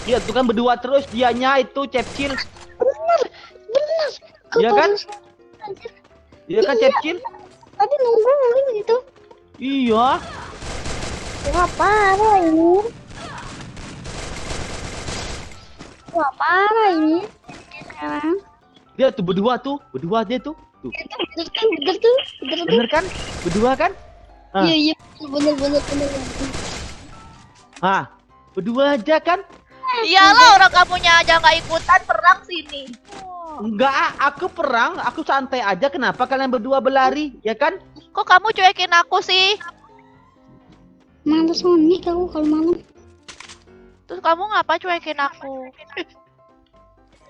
Dia tuh kan berdua terus dianya itu Cepcil. Bener, bener. Iya kan? Anjir. Iya kan Iya, Cepcil? tadi nungguin gitu. Iya. Wah, parah ini. Wah, parah ini. Sekarang. Dia tuh berdua dia tuh. Tuh. Itu bener kan, bener tuh. Bener tuh. Bener kan? Berdua kan? Ah. Iya, iya. Bener, bener, bener. Ah, berdua aja kan? Iyalah orang kamunya aja nggak ikutan perang sini. Enggak, aku perang, aku santai aja. Kenapa kalian berdua berlari, ya kan? Kok kamu cuekin aku sih? Males Sonic aku kalau malam. Terus kamu ngapa cuekin aku?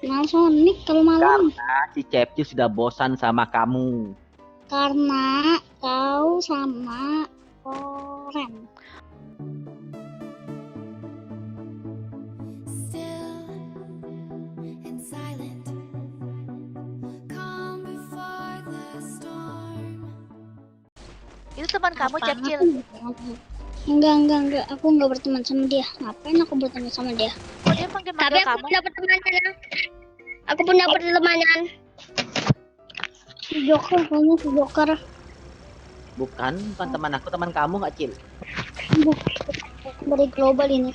Males Sonic kalau malam. Karena si Cepcil sudah bosan sama kamu. Karena kau sama Oren. Still and silent, calm before the storm. Itu teman kamu Apaan Cepcil. aku? Enggak. Aku enggak berteman sama dia. Ngapain aku berteman sama dia? Kok dia manggil-manggil kamu? punya pertemanan. Aku punya pertemanan. Si Joker, kayaknya si Joker. Bukan teman aku, teman kamu nggak Cil? Dari global ini.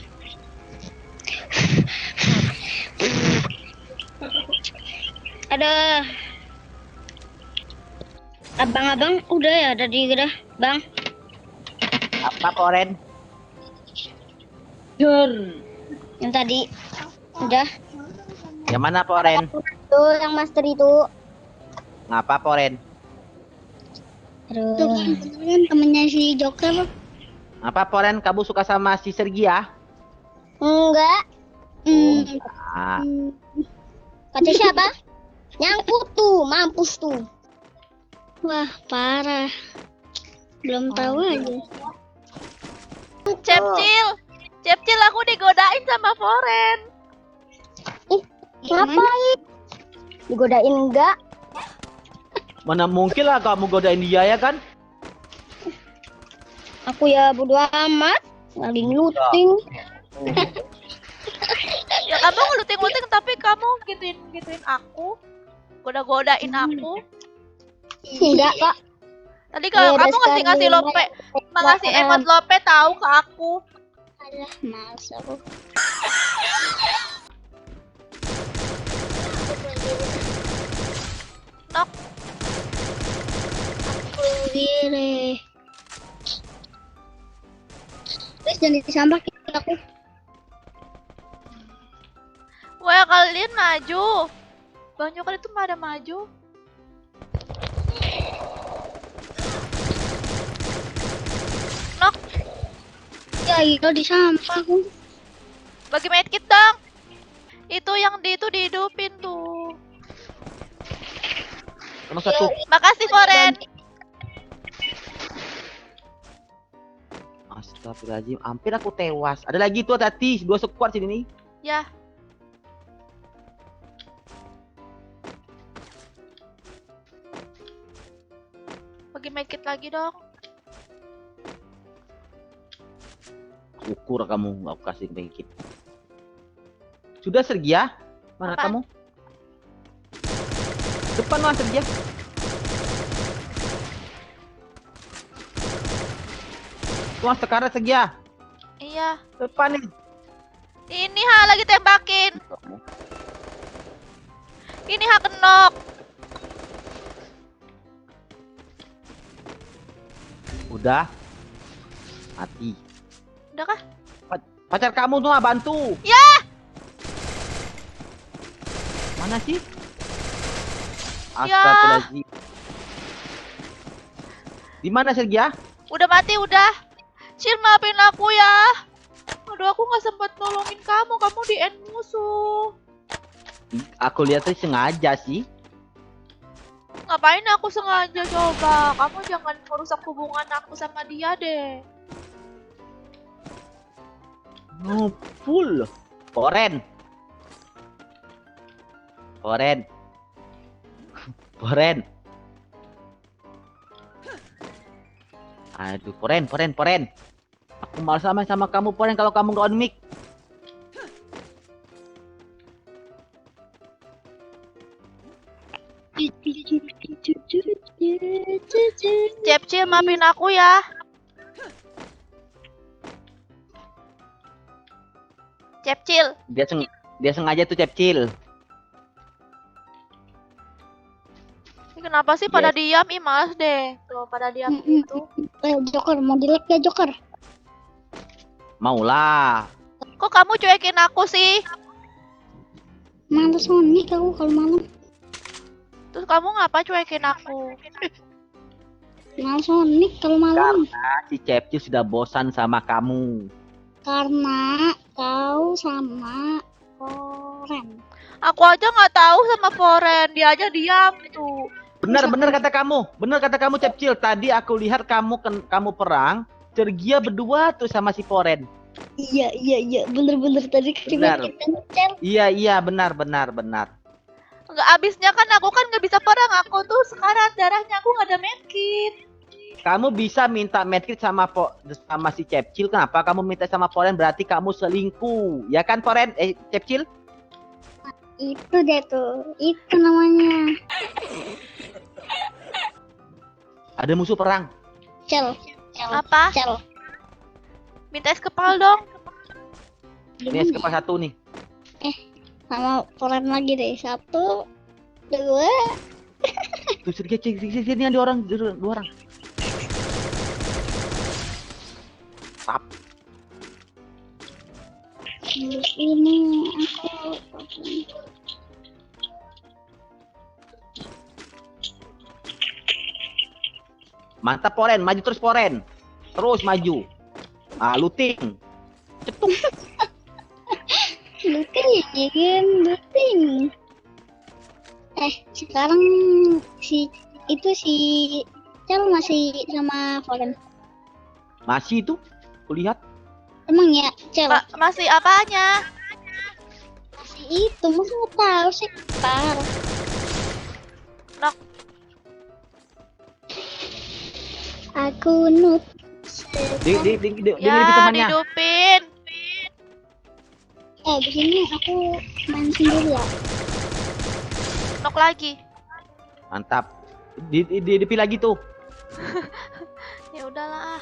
Ada abang-abang udah ya ada di gedah, Bang. Apa Koren? Yang tadi udah. Yang mana Koren? Tuh yang master itu. Ngapa Koren? Aduh. Itu kan temennya si Joker. Apa Koren? Kamu suka sama si Sergia? Enggak. Ah, Kata siapa? Nyangkut tuh, mampus tuh. Wah, parah. Belum tahu aja. Cepcil aku digodain sama Foren. Ngapain? Digodain enggak? mana mungkin lah kamu godain dia ya kan? Aku ya bodo amat. Lagi ngeluting. Ya kamu ngeluting-ngeluting tapi kamu gituin aku. Goda-godain aku. Enggak, Kak. Tadi kalau Ya, kamu udah ngasih sekali. lope, ngasih emot lope tahu ke aku. Alah, males aku. Nok, Aku gire. Terus jangan disambar aku. wah kalian maju. Bang Joker itu pada maju. Nok, Ya, itu disampah aku. bagi medkit dong. Itu yang itu dihidupin tuh. Nomor satu. Makasih Foren. Astagfirullahaladzim, hampir aku tewas. Ada lagi tuh hati, 2 squad sini nih. Ya, bagi medkit lagi dong. Ukur kamu, nggak aku kasih sedikit. Sudah Sergia? Mana Apaan? kamu? Depan lah Sergia. Tuh sekarang Sergia. Iya. Depan nih. Ini lagi tembakin. Ini kenok. Udah. Mati. Udah kah? Pacar kamu tuh bantu. Ya, Mana sih? Ya. Astagfirullahaladzim. Di mana Sergia? udah mati udah. Cil maafin aku ya. Aduh aku nggak sempat nolongin kamu. Kamu di end musuh. Aku lihat sih sengaja sih. Ngapain aku sengaja coba? Kamu jangan merusak hubungan aku sama dia deh. Oh, full. Koren. Koren. Koren. Aduh, Koren. Aku malas sama kamu, Koren, kalau kamu nggak on mic. Cepcil, maafin aku ya. Cepcil, Dia sengaja tuh Cepcil. ini kenapa sih pada diam? Ih, males deh. Tuh, pada diam gitu. Joker, mau dilek ya Joker? Maulah. Kok kamu cuekin aku sih? Males Sonic aku kalau malam. Terus kamu ngapa cuekin aku? Males Sonic kalau malam. Karena si Cepcil sudah bosan sama kamu. Karena kau sama Koren. Aku aja nggak tahu sama Foren, dia aja diam tuh. Benar kata kamu Cepcil. Tadi aku lihat kamu perang, Sergia berdua tuh sama si Foren. Iya, bener tadi Benar. kita ngecel. Iya, benar. Nggak abisnya kan aku kan nggak bisa perang, aku tuh sekarang darahnya aku nggak ada medkit. Kamu bisa minta medkit sama si Cepcil. Kenapa kamu minta sama Foren? Berarti kamu selingkuh, ya kan Foren? Cepcil? Itu deh tuh, itu namanya. Ada musuh perang. Cel. Apa? Cel. Minta es kepal dong. Ini es kepal satu nih. Sama Koren lagi deh. 1, 2. Tuh Sergia, sini ada orang, dua orang. Tap. Ini aku. Mantap Foren, maju terus Foren. Terus maju. Looting. Cetung. Looting. Sekarang si Cel masih sama Koren. Masih itu, kulihat. Emang ya, Cel? Masih apanya? Si itu, masa nggak tahu sih? Parah. Nok. Aku noob. Di Ya, temannya. dihidupin. Di sini aku main sendiri ya. Nok lagi. Mantap. Di lagi tuh. Ya udahlah.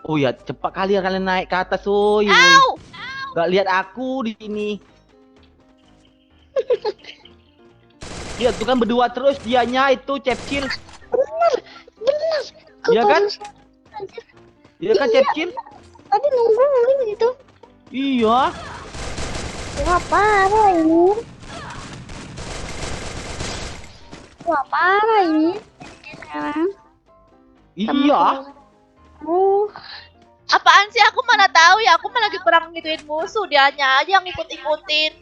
Oh ya, cepat kali kalian naik ke atas, woy. Au! Gak lihat aku di sini. Dia tuh kan berdua terus, dianya itu Cepcil. Bener. Iya kan? Iya kan Cepcil? Tadi nungguin gitu. Iya. Wah, parah ini. Sekarang. Iya. Apaan sih, aku mana tahu ya, aku malah lagi perang gituin musuh, dianya aja yang ikut-ikutin.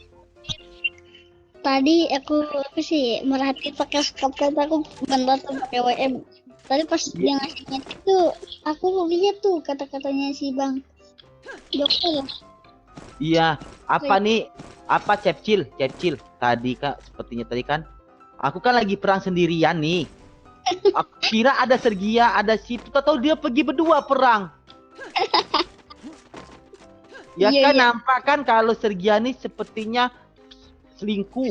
Tadi aku sih merhatiin pakai scope, aku bentar tuh pakai WM. Tadi pas dia ngasihnya itu aku lihat tuh kata-katanya si Bang Joker. Iya. Apa nih? Apa Cepcil? Tadi Kak, sepertinya tadi kan. Aku kan lagi perang sendirian nih. Aku kira ada Sergia, ada situ. Tahu dia pergi berdua perang. Ya Iya, kan, iya. nampak kan kalau Sergia nih sepertinya selingkuh.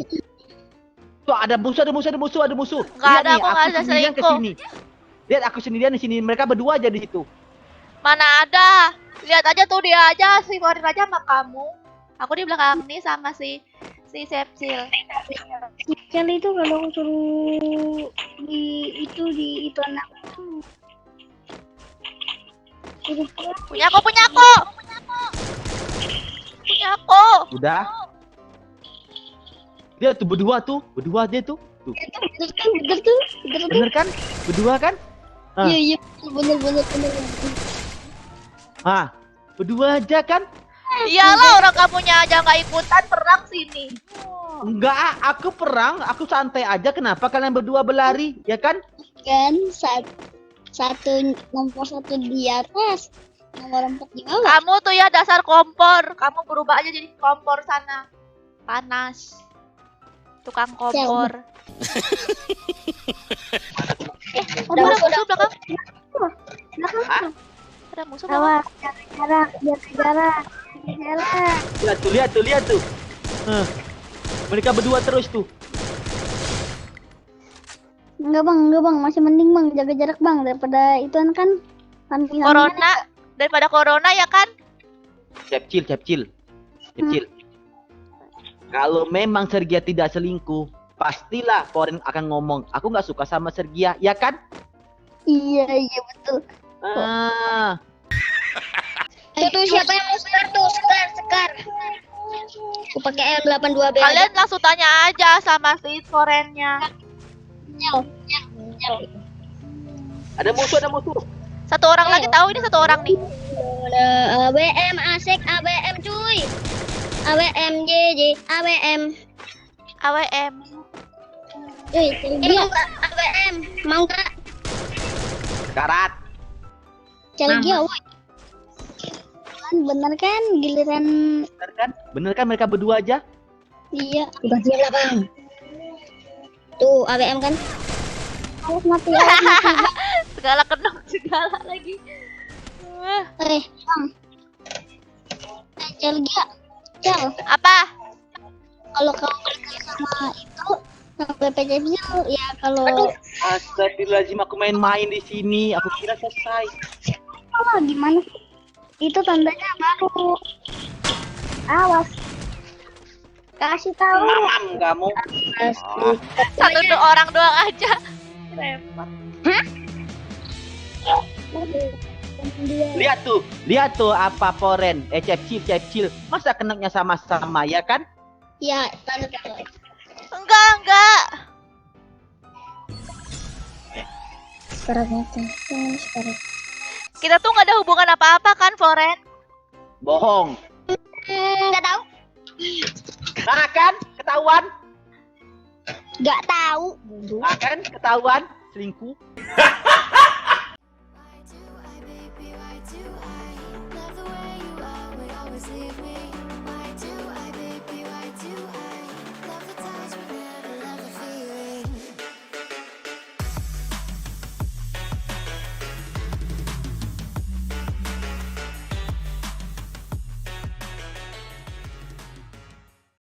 Tuh ada musuh. Nggak Lihat ada, nih, aku nggak ada sendirian selingkuh. kesini. Lihat aku sendirian di sini. Mereka berdua aja di situ. Mana ada? Lihat aja tuh, dia aja, si Foren aja sama kamu. Aku di belakang nih sama si Cepcil. Cel itu kalau aku suruh di itu anak Punya aku. Udah. Dia tuh berdua dia tuh. Tuh. bener tuh. Bener kan? Berdua kan? Iya bener. Berdua aja kan? Iyalah, orang kamunya aja nggak ikutan perang sini. Enggak, aku perang, aku santai aja. Kenapa kalian berdua berlari, ya kan? Kan nomor satu di atas, nomor 4 di bawah. Kamu tuh ya dasar kompor. Kamu berubah aja jadi kompor sana. Panas. Tukang kompor. Ada musuh belakang. Ada musuh belakang. Awas, jaga jarak. Lihat tuh. Mereka berdua terus tuh. Enggak bang, masih mending bang, jaga jarak bang daripada ituan kan. Samping-sampingan. Corona daripada corona ya kan? Cepcil. Kalau memang Sergia tidak selingkuh, pastilah Foren akan ngomong, aku nggak suka sama Sergia, ya kan? Iya betul. Tuh siapa yang mau Sekar tuh? Sekar. Aku pakai M82B. Kalian langsung tanya aja sama si Forennya. Nyel. Ada musuh. Satu orang lagi tahu, ini satu orang nih. ABM asik ABM cuy. ABM JJ ABM. AWM. Mau nggak ABM? Mau nggak? Karat. Celgia woi. Bener kan giliran. Bener kan mereka berdua aja? Iya. Gantian lah bang. Tuh ABM kan. Awas mati. Segala kenok segala lagi. Bang. Celgia. Cel. Apa? Kalau kamu kerja sama itu sama BPJS ya kalau. Astagfirullahaladzim, aku main-main di sini. Aku kira selesai. Gimana sih? Itu tandanya baru. Awas. Kasih tahu. Mamam kamu. Satu orang doang aja. Repot. Lihat tuh apa Foren. Cepcil. Masa kenaknya sama-sama ya kan? Ya, tahu. Enggak. Sekarang. Kita tuh nggak ada hubungan apa-apa kan, Foren? Bohong. Nggak tahu. Nah kan? Ketahuan? Nggak tahu. Nah kan? Ketahuan? Selingkuh?